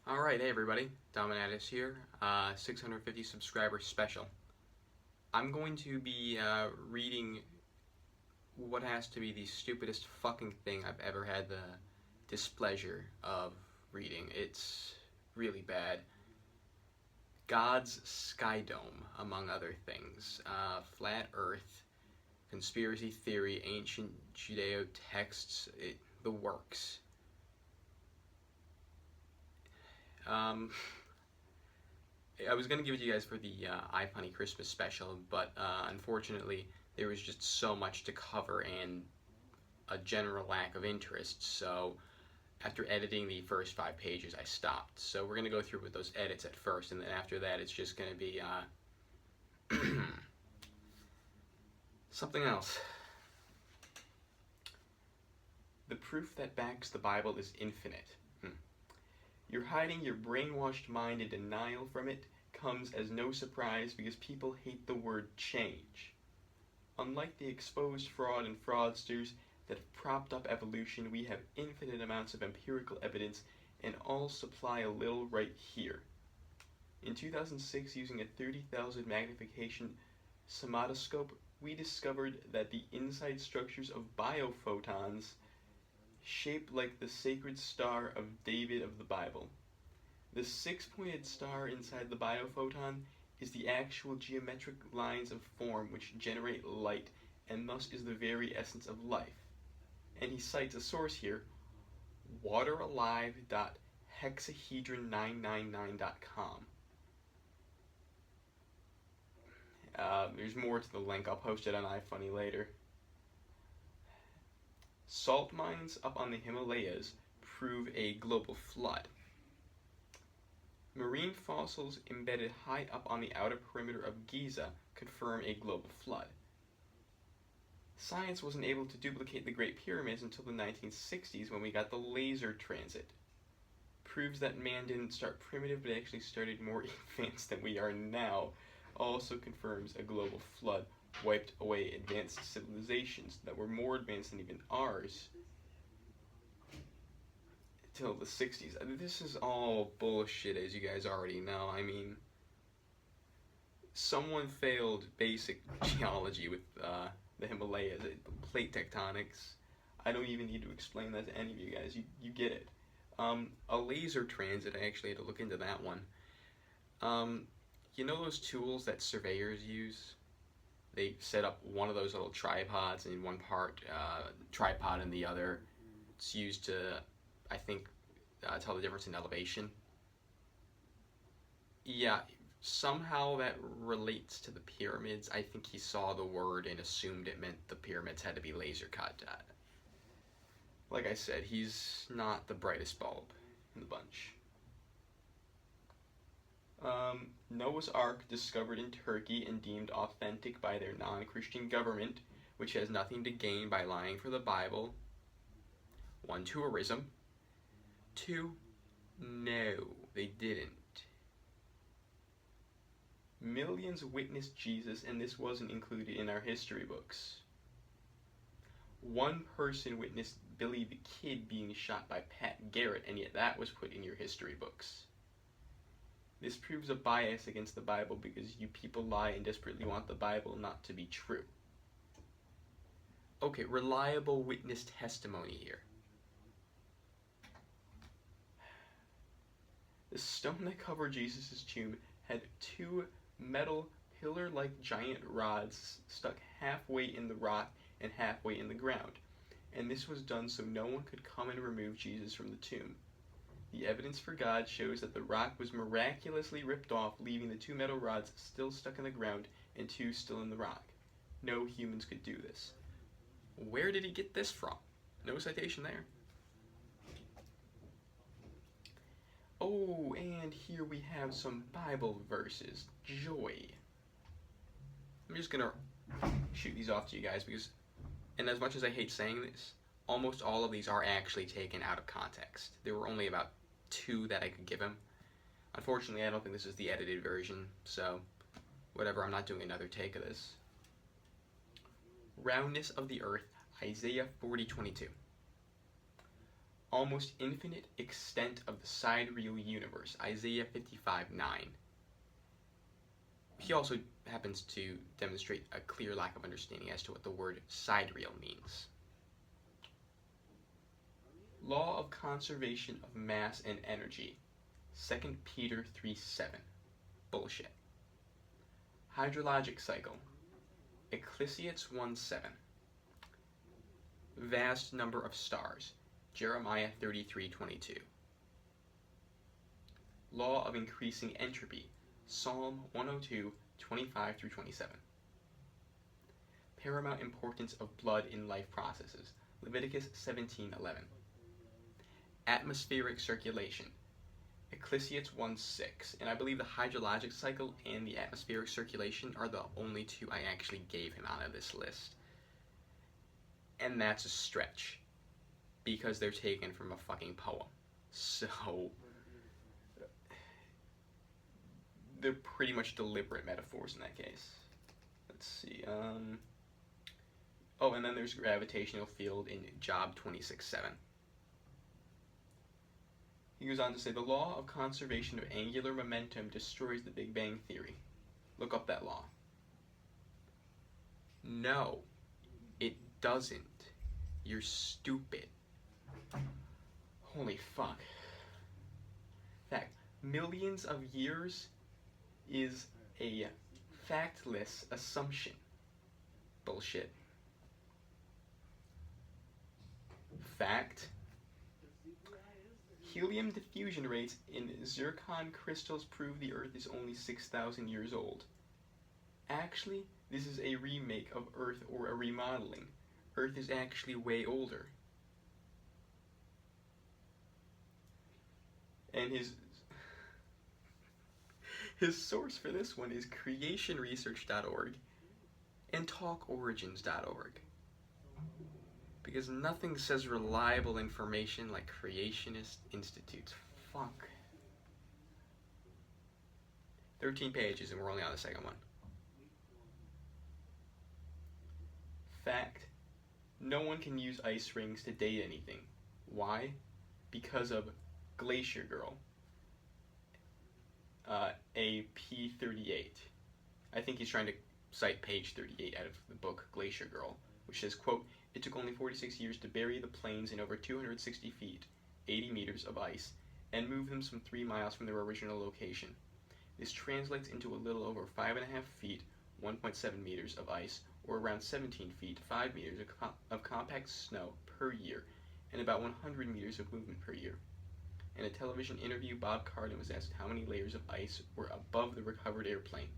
Alright, hey everybody, Dominatus here, 650 subscriber special. I'm going to be reading what has to be the stupidest fucking thing I've ever had the displeasure of reading. It's really bad. God's Sky Dome, among other things. Flat Earth, conspiracy theory, ancient Judeo texts, the works. I was going to give it to you guys for the iFunny Christmas special, but unfortunately there was just so much to cover and a general lack of interest, so after editing the first 5 pages I stopped. So we're going to go through with those edits at first, and then after that it's just going to be something else. The proof that backs the Bible is infinite. You're hiding your brainwashed mind in denial from it comes as no surprise because people hate the word change. Unlike the exposed fraud and fraudsters that have propped up evolution, we have infinite amounts of empirical evidence and all supply a little right here. In 2006, using a 30,000 magnification somatoscope, we discovered that the inside structures of biophotons shaped like the sacred star of David of the Bible. The 6-pointed star inside the biophoton is the actual geometric lines of form which generate light and thus is the very essence of life. And he cites a source here, wateralive.hexahedron999.com. There's more to the link. I'll post it on iFunny later. Salt mines up on the Himalayas prove a global flood. Marine fossils embedded high up on the outer perimeter of Giza confirm a global flood. Science wasn't able to duplicate the Great Pyramids until the 1960s when we got the laser transit. Proves that man didn't start primitive but actually started more advanced than we are now. Also confirms a global flood wiped away advanced civilizations that were more advanced than even ours till the 60s. This is all bullshit, as you guys already know. I mean, someone failed basic geology with the Himalayas, plate tectonics. I don't even need to explain that to any of you guys. You get it. A laser transit, I actually had to look into that one. You know those tools that surveyors use? They set up one of those little tripods in one part, tripod in the other. It's used to, I think, tell the difference in elevation. Yeah, somehow that relates to the pyramids. I think he saw the word and assumed it meant the pyramids had to be laser cut. Like I said, he's not the brightest bulb in the bunch. Noah's Ark discovered in Turkey and deemed authentic by their non-Christian government, which has nothing to gain by lying for the Bible. 1, tourism. 2, no, they didn't. Millions witnessed Jesus, and this wasn't included in our history books. 1 person witnessed Billy the Kid being shot by Pat Garrett, and yet that was put in your history books. This proves a bias against the Bible because you people lie and desperately want the Bible not to be true. Okay, reliable witness testimony here. The stone that covered Jesus' tomb had 2 metal pillar-like giant rods stuck halfway in the rock and halfway in the ground, and this was done so no one could come and remove Jesus from the tomb. The evidence for God shows that the rock was miraculously ripped off, leaving the 2 metal rods still stuck in the ground and 2 still in the rock. No humans could do this. Where did he get this from? No citation there. Oh, and here we have some Bible verses. Joy. I'm just gonna shoot these off to you guys because, and as much as I hate saying this, almost all of these are actually taken out of context. There were only about 2 that I could give him. Unfortunately, I don't think this is the edited version, so whatever, I'm not doing another take of this. Roundness of the earth, Isaiah 40:22. almost infinite extent of the sidereal universe, Isaiah 55:9. He also happens to demonstrate a clear lack of understanding as to what the word sidereal means. Law of conservation of mass and energy, 2 Peter 3:7. Bullshit. Hydrologic cycle, Ecclesiastes 1:7. Vast number of stars, Jeremiah 33:22. Law of increasing entropy, Psalm 102:25-27. Paramount importance of blood in life processes, Leviticus 17:11. Atmospheric circulation, Ecclesiastes 1:6, and I believe the hydrologic cycle and the atmospheric circulation are the only two I actually gave him out of this list. And that's a stretch, because they're taken from a fucking poem. So, they're pretty much deliberate metaphors in that case. Let's see, oh, and then there's gravitational field in Job 26:7. He goes on to say, the law of conservation of angular momentum destroys the Big Bang Theory. Look up that law. No, it doesn't. You're stupid. Holy fuck. Fact, millions of years is a factless assumption. Bullshit. Fact, helium diffusion rates in zircon crystals prove the Earth is only 6,000 years old. Actually, this is a remake of Earth or a remodeling. Earth is actually way older. And his source for this one is creationresearch.org and talkorigins.org. Because nothing says reliable information like creationist institutes. Fuck. 13 pages and we're only on the second one. Fact, no one can use ice rings to date anything. Why? Because of Glacier Girl. A P38. I think he's trying to cite page 38 out of the book Glacier Girl, which says, quote, it took only 46 years to bury the plains in over 260 feet, 80 meters of ice, and move them some 3 miles from their original location. This translates into a little over 5.5 feet, 1.7 meters of ice, or around 17 feet, 5 meters of compact snow per year, and about 100 meters of movement per year. In a television interview, Bob Cardin was asked how many layers of ice were above the recovered airplane.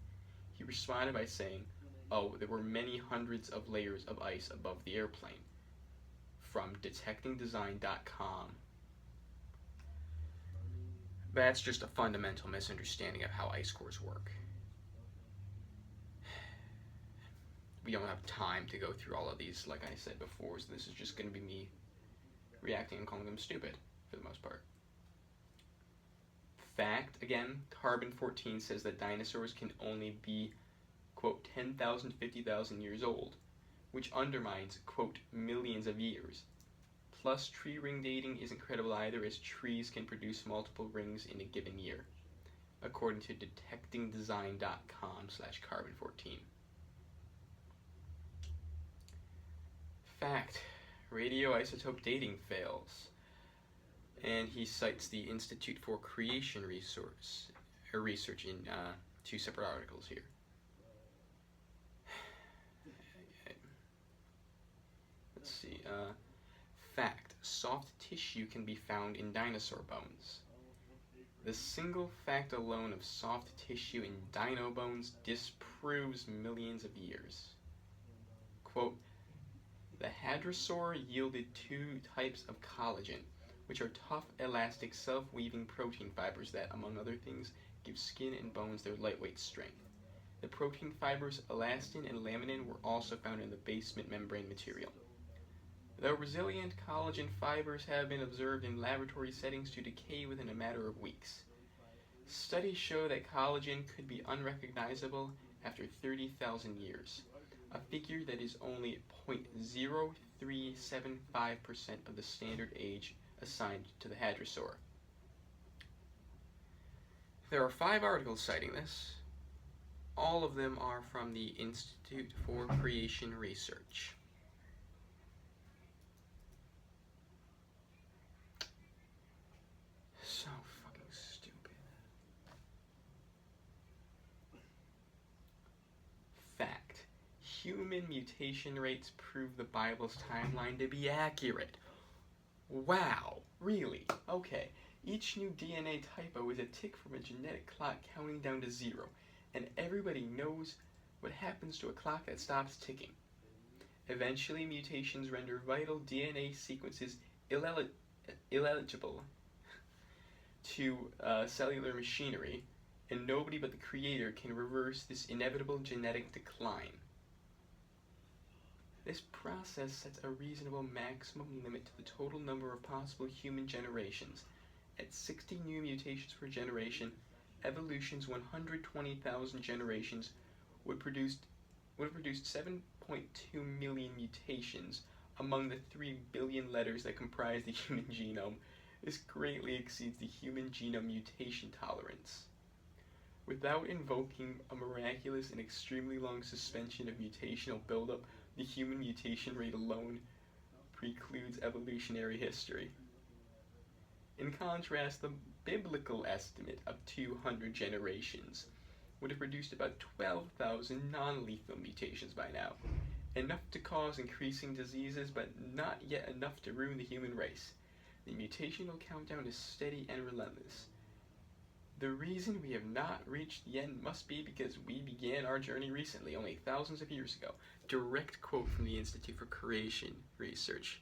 He responded by saying, oh, there were many hundreds of layers of ice above the airplane. From detectingdesign.com. That's just a fundamental misunderstanding of how ice cores work. We don't have time to go through all of these, like I said before, so this is just going to be me reacting and calling them stupid, for the most part. Fact, again, carbon-14 says that dinosaurs can only be, quote, 10,000 to 50,000 years old, which undermines, quote, millions of years. Plus, tree ring dating isn't credible either, as trees can produce multiple rings in a given year, according to detectingdesign.com/carbon-14. Fact, radioisotope dating fails. And he cites the Institute for Creation research in 2 separate articles here. Okay. Let's see. Fact, soft tissue can be found in dinosaur bones. The single fact alone of soft tissue in dino bones disproves millions of years. Quote, the hadrosaur yielded 2 types of collagen, which are tough, elastic, self-weaving protein fibers that, among other things, give skin and bones their lightweight strength. The protein fibers elastin and laminin were also found in the basement membrane material. Though resilient collagen fibers have been observed in laboratory settings to decay within a matter of weeks. Studies show that collagen could be unrecognizable after 30,000 years, a figure that is only 0.0375% of the standard age assigned to the hadrosaur. There are 5 articles citing this. All of them are from the Institute for Creation Research. So fucking stupid. Fact. Human mutation rates prove the Bible's timeline to be accurate. Wow, really? Okay. Each new DNA typo is a tick from a genetic clock counting down to 0, and everybody knows what happens to a clock that stops ticking. Eventually, mutations render vital DNA sequences illegible to cellular machinery, and nobody but the Creator can reverse this inevitable genetic decline. This process sets a reasonable maximum limit to the total number of possible human generations. At 60 new mutations per generation, evolution's 120,000 generations would have produced 7.2 million mutations among the 3 billion letters that comprise the human genome. This greatly exceeds the human genome mutation tolerance. Without invoking a miraculous and extremely long suspension of mutational buildup, the human mutation rate alone precludes evolutionary history. In contrast, the biblical estimate of 200 generations would have produced about 12,000 non-lethal mutations by now, enough to cause increasing diseases, but not yet enough to ruin the human race. The mutational countdown is steady and relentless. The reason we have not reached the end must be because we began our journey recently, only thousands of years ago. Direct quote from the Institute for Creation Research.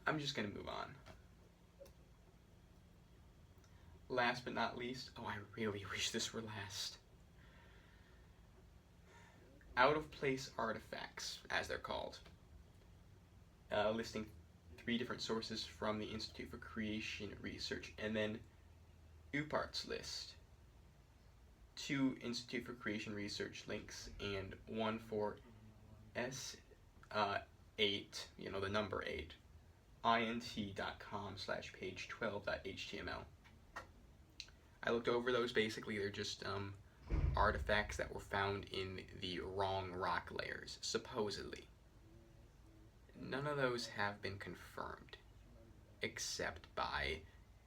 I'm just going to move on. Last but not least, I really wish this were last. Out-of-place artifacts, as they're called. Listing 3 different sources from the Institute for Creation Research, and then UPART's list. 2 Institute for Creation Research links, and 1 for S8, the number 8, int.com/page12.html. I looked over those. Basically, they're just artifacts that were found in the wrong rock layers, supposedly. None of those have been confirmed, except by,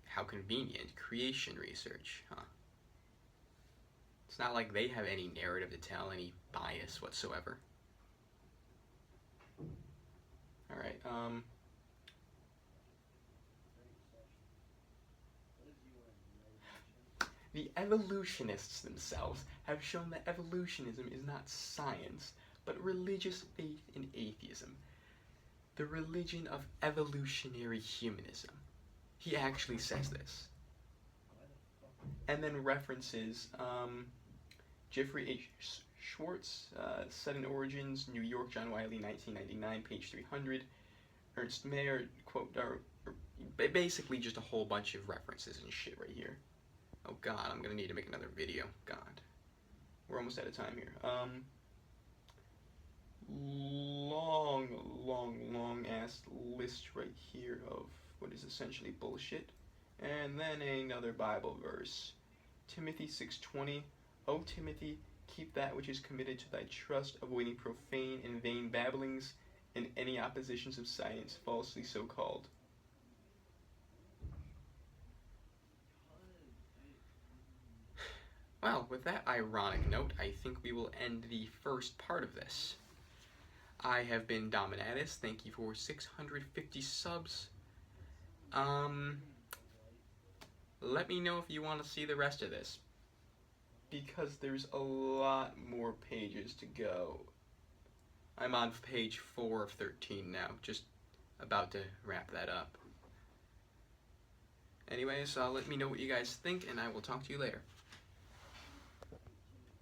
how convenient, Creation Research, huh? It's not like they have any narrative to tell, any bias whatsoever. Alright, the evolutionists themselves have shown that evolutionism is not science, but religious faith in atheism. The religion of evolutionary humanism. He actually says this. And then references Jeffrey H. Schwartz, Sudden Origins, New York, John Wiley, 1999, page 300. Ernst Mayr, quote, basically just a whole bunch of references and shit right here. Oh god, I'm gonna need to make another video. God. We're almost out of time here. Long ass list right here of what is essentially bullshit. And then another Bible verse. Timothy 6:20. O Timothy, keep that which is committed to thy trust, avoiding profane and vain babblings, and any oppositions of science, falsely so called. Well, with that ironic note, I think we will end the first part of this. I have been Dominatus. Thank you for 650 subs. Let me know if you want to see the rest of this, because there's a lot more pages to go. I'm on page 4 of 13 now, just about to wrap that up. Anyways, let me know what you guys think, and I will talk to you later.